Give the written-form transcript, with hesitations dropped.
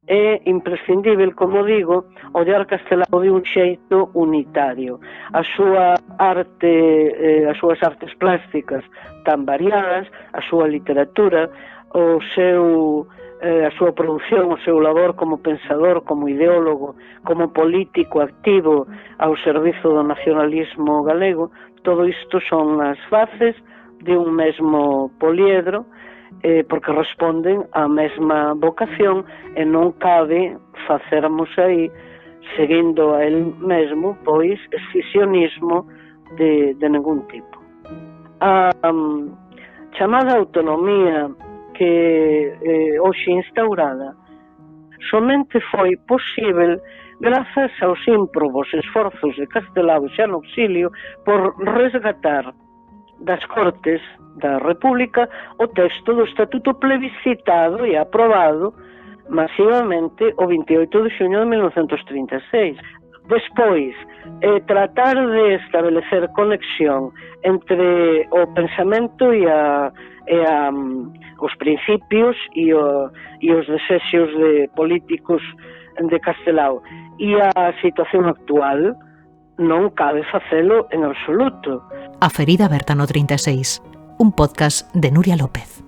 é imprescindível, como digo, ollar Castelao de un xeito unitario. A súa arte, as súas artes plásticas tan variadas, a súa literatura, a súa produción, o seu labor como pensador, como ideólogo, como político activo ao servizo do nacionalismo galego, todo isto son as faces de un mesmo poliedro, porque responden á mesma vocación e non cabe facermos aí, seguindo a el mesmo, pois, escisionismo de ningún tipo. A chamada autonomía que hoxe instaurada somente foi posible grazas aos ímprobos esforzos de Castelao xa no exilio por resgatar das Cortes da República o texto do Estatuto plebiscitado e aprobado masivamente o 28 de xuño de 1936. Despois, tratar de establecer conexión entre o pensamento e os principios e os desexos de políticos de Castelao e a situación actual non cabe facelo en absoluto. A ferida aberta no 36, un podcast de Nuria López.